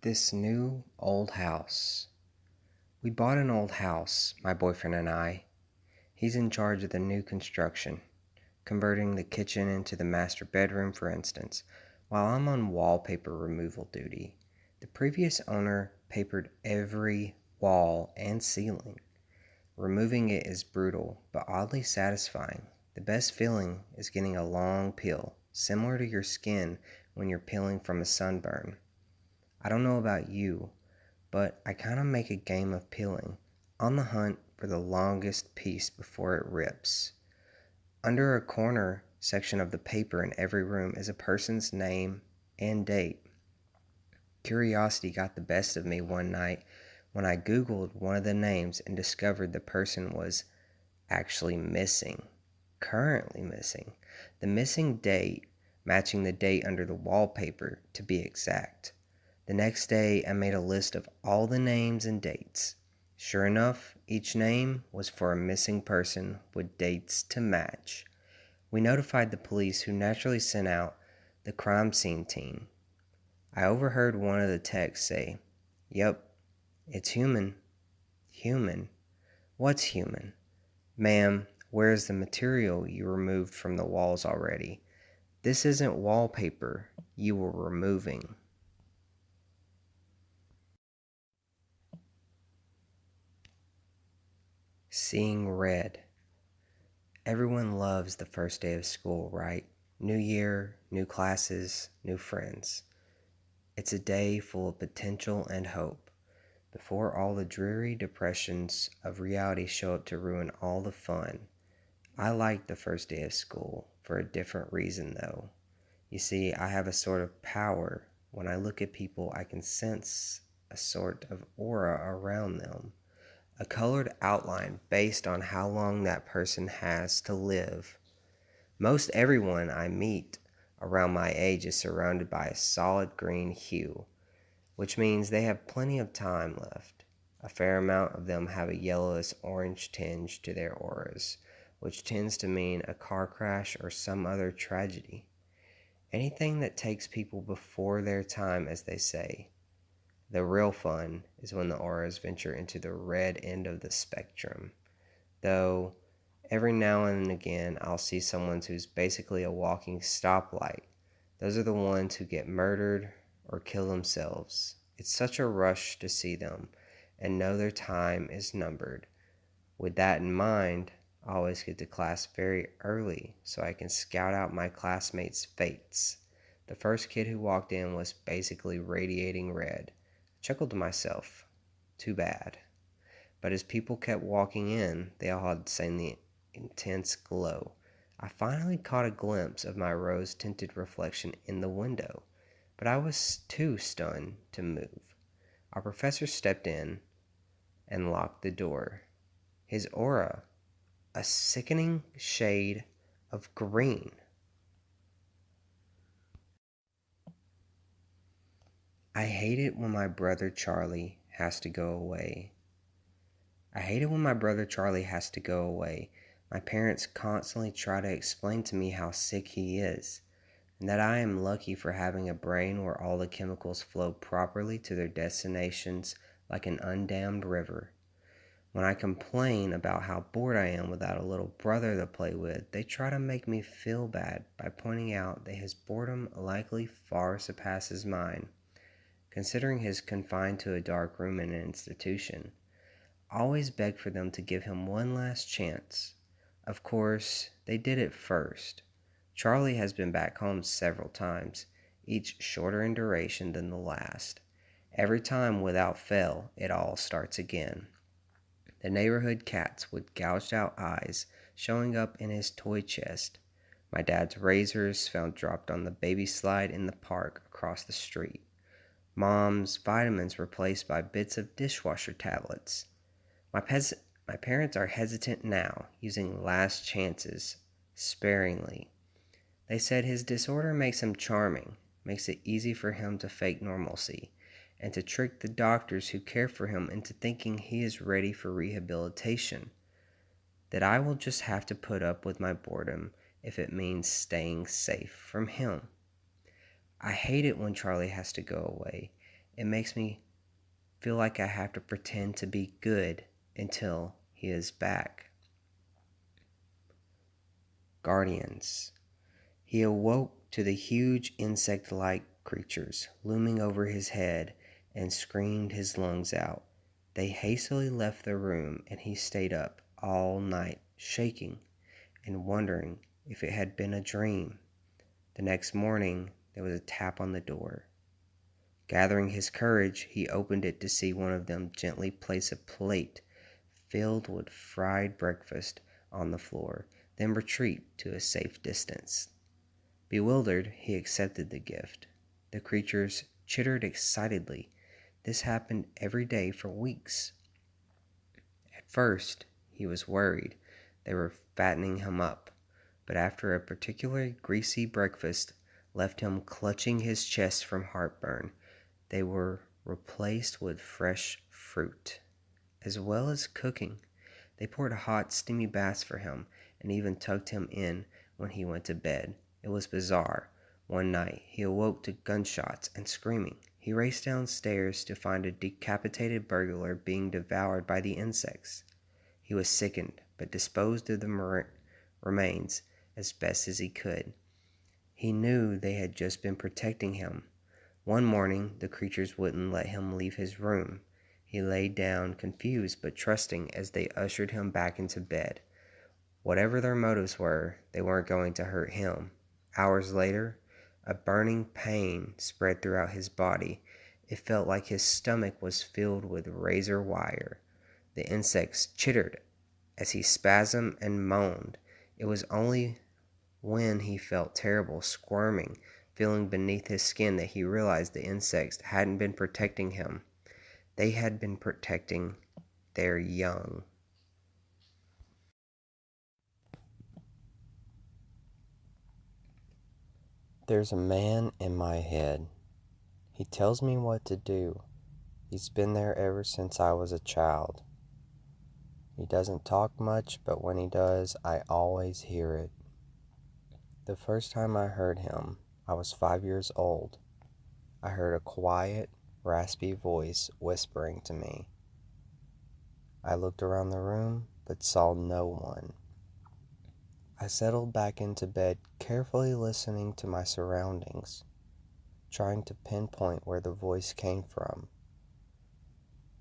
This new old house. We bought an old house, my boyfriend and I. He's in charge of the new construction, converting the kitchen into the master bedroom, for instance, while I'm on wallpaper removal duty. The previous owner papered every wall and ceiling. Removing it is brutal, but oddly satisfying. The best feeling is getting a long peel, similar to your skin when you're peeling from a sunburn. I don't know about you, but I kind of make a game of peeling, on the hunt for the longest piece before it rips. Under a corner section of the paper in every room is a person's name and date. Curiosity got the best of me one night when I Googled one of the names and discovered the person was actually missing. Currently missing. The missing date matching the date under the wallpaper, to be exact. The next day, I made a list of all the names and dates. Sure enough, each name was for a missing person with dates to match. We notified the police, who naturally sent out the crime scene team. I overheard one of the techs say, "Yep, it's human." Human? What's human? "Ma'am, where's the material you removed from the walls already? This isn't wallpaper you were removing." Seeing red. Everyone loves the first day of school, right? New year, new classes, new friends. It's a day full of potential and hope, before all the dreary depressions of reality show up to ruin all the fun. I like the first day of school for a different reason, though. You see, I have a sort of power. When I look at people, I can sense a sort of aura around them, a colored outline based on how long that person has to live. Most everyone I meet around my age is surrounded by a solid green hue, which means they have plenty of time left. A fair amount of them have a yellowish orange tinge to their auras, which tends to mean a car crash or some other tragedy. Anything that takes people before their time, as they say. The real fun is when the auras venture into the red end of the spectrum, though every now and again I'll see someone who's basically a walking stoplight. Those are the ones who get murdered or kill themselves. It's such a rush to see them and know their time is numbered. With that in mind, I always get to class very early so I can scout out my classmates' fates. The first kid who walked in was basically radiating red. I chuckled to myself. Too bad. But as people kept walking in, they all had the same intense glow. I finally caught a glimpse of my rose-tinted reflection in the window, but I was too stunned to move. Our professor stepped in and locked the door. His aura, a sickening shade of green. I hate it when my brother Charlie has to go away. I hate it when my brother Charlie has to go away. My parents constantly try to explain to me how sick he is, and that I am lucky for having a brain where all the chemicals flow properly to their destinations like an undammed river. When I complain about how bored I am without a little brother to play with, they try to make me feel bad by pointing out that his boredom likely far surpasses mine, considering he's confined to a dark room in an institution. I always beg for them to give him one last chance. Of course, they did it first. Charlie has been back home several times, each shorter in duration than the last. Every time, without fail, it all starts again. The neighborhood cats with gouged out eyes showing up in his toy chest. My dad's razors found dropped on the baby slide in the park across the street. Mom's vitamins replaced by bits of dishwasher tablets. My parents are hesitant now, using last chances sparingly. They said his disorder makes him charming, makes it easy for him to fake normalcy, and to trick the doctors who care for him into thinking he is ready for rehabilitation. That I will just have to put up with my boredom if it means staying safe from him. I hate it when Charlie has to go away, It makes me feel like I have to pretend to be good until he is back. Guardians. He awoke to the huge insect-like creatures looming over his head and screamed his lungs out. They hastily left the room, and he stayed up all night, shaking and wondering if it had been a dream. The next morning, there was a tap on the door. Gathering his courage, he opened it to see one of them gently place a plate filled with fried breakfast on the floor, then retreat to a safe distance. Bewildered, he accepted the gift. The creatures chittered excitedly. This happened every day for weeks. At first, he was worried they were fattening him up, but after a particularly greasy breakfast left him clutching his chest from heartburn, they were replaced with fresh fruit. As well as cooking, they poured hot, steamy baths for him and even tucked him in when he went to bed. It was bizarre. One night, he awoke to gunshots and screaming. He raced downstairs to find a decapitated burglar being devoured by the insects. He was sickened, but disposed of the remains as best as he could. He knew they had just been protecting him. One morning, the creatures wouldn't let him leave his room. He lay down, confused but trusting, as they ushered him back into bed. Whatever their motives were, they weren't going to hurt him. Hours later, a burning pain spread throughout his body. It felt like his stomach was filled with razor wire. The insects chittered as he spasmed and moaned. It was only when he felt terrible squirming, feeling beneath his skin, that he realized the insects hadn't been protecting him. They had been protecting their young. There's a man in my head. He tells me what to do. He's been there ever since I was a child. He doesn't talk much, but when he does, I always hear it. The first time I heard him, I was 5 years old. I heard a quiet, raspy voice whispering to me. I looked around the room, but saw no one. I settled back into bed, carefully listening to my surroundings, trying to pinpoint where the voice came from.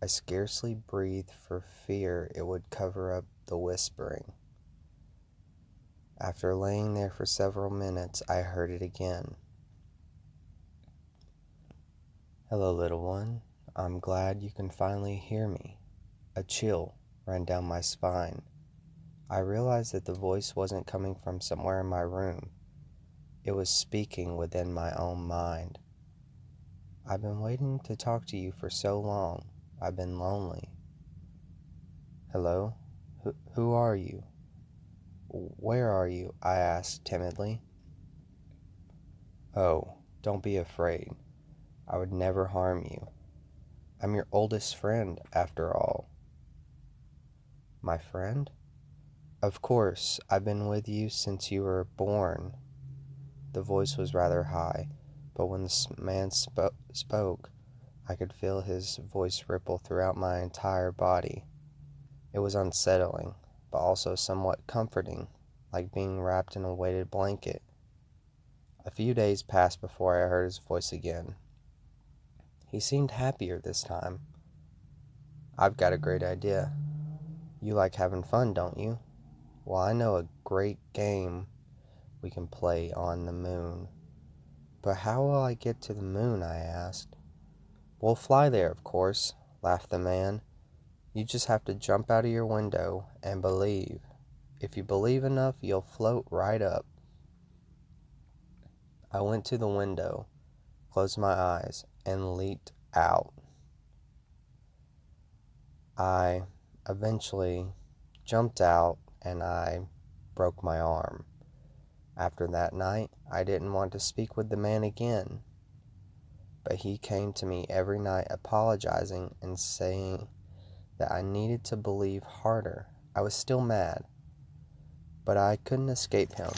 I scarcely breathed for fear it would cover up the whispering. After laying there for several minutes, I heard it again. "Hello, little one. I'm glad you can finally hear me." A chill ran down my spine. I realized that the voice wasn't coming from somewhere in my room. It was speaking within my own mind. "I've been waiting to talk to you for so long. I've been lonely." "Hello? Who are you? Where are you?" I asked timidly. "Oh, don't be afraid. I would never harm you. I'm your oldest friend, after all." "My friend?" "Of course, I've been with you since you were born." The voice was rather high, but when the man spoke, I could feel his voice ripple throughout my entire body. It was unsettling, but also somewhat comforting, like being wrapped in a weighted blanket. A few days passed before I heard his voice again. He seemed happier this time. "I've got a great idea. You like having fun, don't you? Well, I know a great game we can play on the moon." "But how will I get to the moon?" I asked. "We'll fly there, of course," laughed the man. "You just have to jump out of your window and believe. If you believe enough, you'll float right up." I went to the window, closed my eyes, and leaped out. I eventually jumped out, and I broke my arm. After that night, I didn't want to speak with the man again, but he came to me every night apologizing and saying that I needed to believe harder. I was still mad, but I couldn't escape him.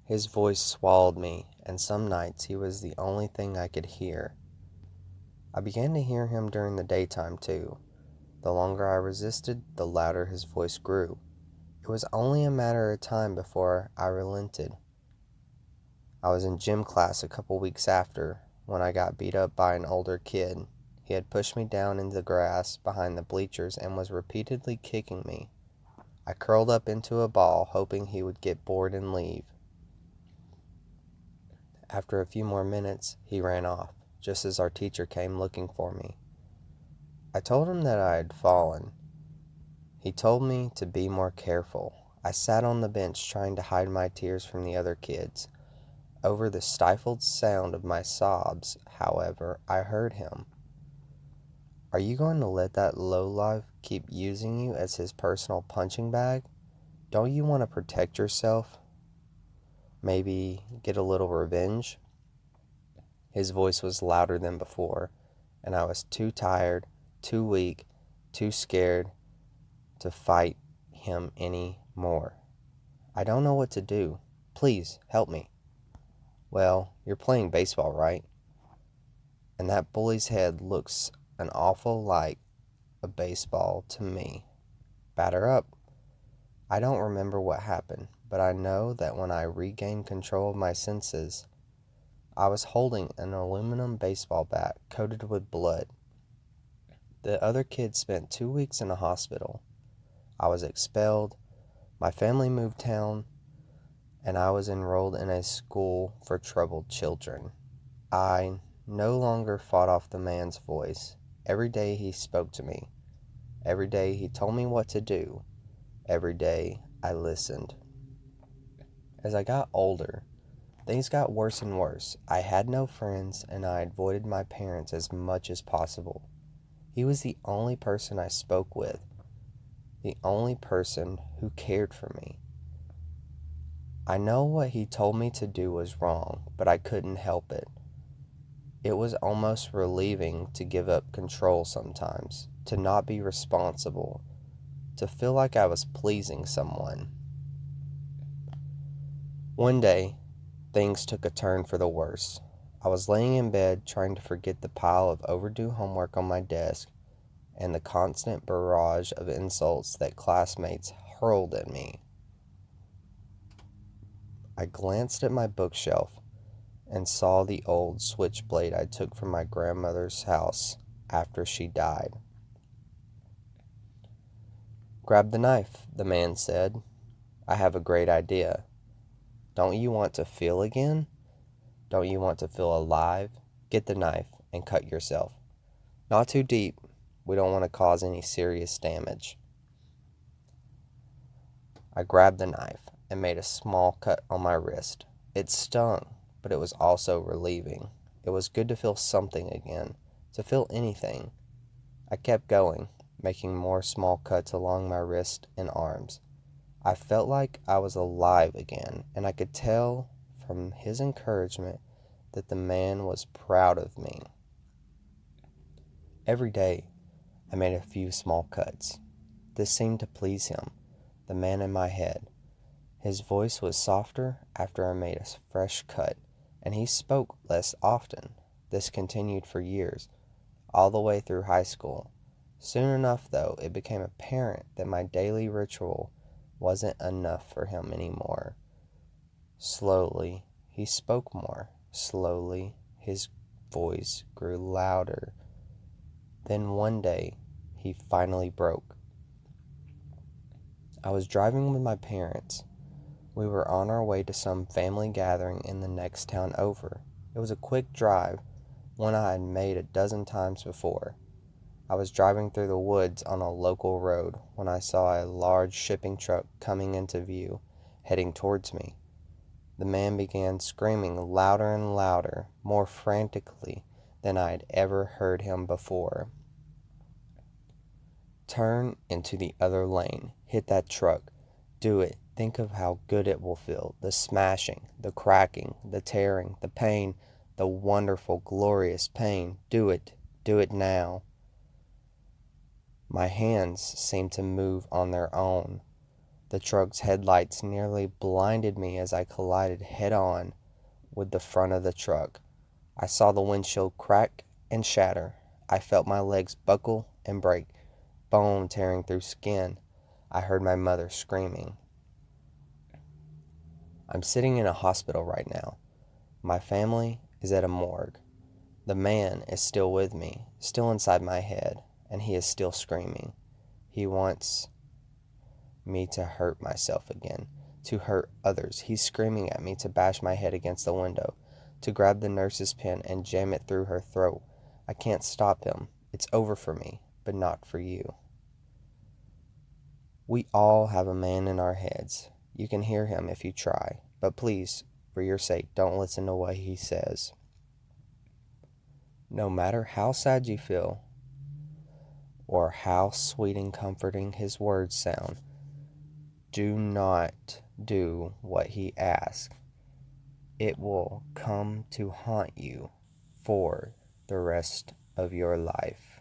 His voice swallowed me, and some nights he was the only thing I could hear. I began to hear him during the daytime too. The longer I resisted, the louder his voice grew. It was only a matter of time before I relented. I was in gym class a couple weeks after when I got beat up by an older kid. He had pushed me down in the grass behind the bleachers and was repeatedly kicking me. I curled up into a ball, hoping he would get bored and leave. After a few more minutes, he ran off, just as our teacher came looking for me. I told him that I had fallen. He told me to be more careful. I sat on the bench trying to hide my tears from the other kids. Over the stifled sound of my sobs, however, I heard him. "Are you going to let that lowlife keep using you as his personal punching bag? Don't you want to protect yourself? Maybe get a little revenge?" His voice was louder than before, and I was too tired, too weak, too scared to fight him any more. "I don't know what to do. Please help me." "Well, you're playing baseball, right? And that bully's head looks an awful like a baseball to me. Batter up." I don't remember what happened, but I know that when I regained control of my senses, I was holding an aluminum baseball bat coated with blood. The other kids spent 2 weeks in a hospital. I was expelled, my family moved town, and I was enrolled in a school for troubled children. I no longer fought off the man's voice. Every day he spoke to me. Every day he told me what to do. Every day I listened. As I got older, things got worse and worse. I had no friends, and I avoided my parents as much as possible. He was the only person I spoke with, the only person who cared for me. I know what he told me to do was wrong, but I couldn't help it. It was almost relieving to give up control sometimes, to not be responsible, to feel like I was pleasing someone. One day, things took a turn for the worse. I was laying in bed trying to forget the pile of overdue homework on my desk and the constant barrage of insults that classmates hurled at me. I glanced at my bookshelf and saw the old switchblade I took from my grandmother's house after she died. "Grab the knife," the man said. "I have a great idea. Don't you want to feel again? Don't you want to feel alive? Get the knife and cut yourself. Not too deep. We don't want to cause any serious damage." I grabbed the knife and made a small cut on my wrist. It stung, but it was also relieving. It was good to feel something again, to feel anything. I kept going, making more small cuts along my wrist and arms. I felt like I was alive again, and I could tell from his encouragement that the man was proud of me. Every day, I made a few small cuts. This seemed to please him, the man in my head. His voice was softer after I made a fresh cut, and he spoke less often. This continued for years, all the way through high school. Soon enough, though, it became apparent that my daily ritual wasn't enough for him anymore. Slowly, he spoke more. Slowly, his voice grew louder. Then one day, he finally broke. I was driving with my parents. We were on our way to some family gathering in the next town over. It was a quick drive, one I had made a dozen times before. I was driving through the woods on a local road when I saw a large shipping truck coming into view, heading towards me. The man began screaming louder and louder, more frantically than I had ever heard him before. "Turn into the other lane. Hit that truck. Do it. Think of how good it will feel. The smashing, the cracking, the tearing, the pain, the wonderful, glorious pain. Do it. Do it now." My hands seemed to move on their own. The truck's headlights nearly blinded me as I collided head-on with the front of the truck. I saw the windshield crack and shatter, I felt my legs buckle and break, bone tearing through skin. I heard my mother screaming. I'm sitting in a hospital right now. My family is at a morgue. The man is still with me, still inside my head, and he is still screaming. He wants me to hurt myself again, to hurt others. He's screaming at me to bash my head against the window, to grab the nurse's pen and jam it through her throat. I can't stop him. It's over for me, but not for you. We all have a man in our heads. You can hear him if you try, but please, for your sake, don't listen to what he says. No matter how sad you feel, or how sweet and comforting his words sound, do not do what he asks. It will come to haunt you for the rest of your life.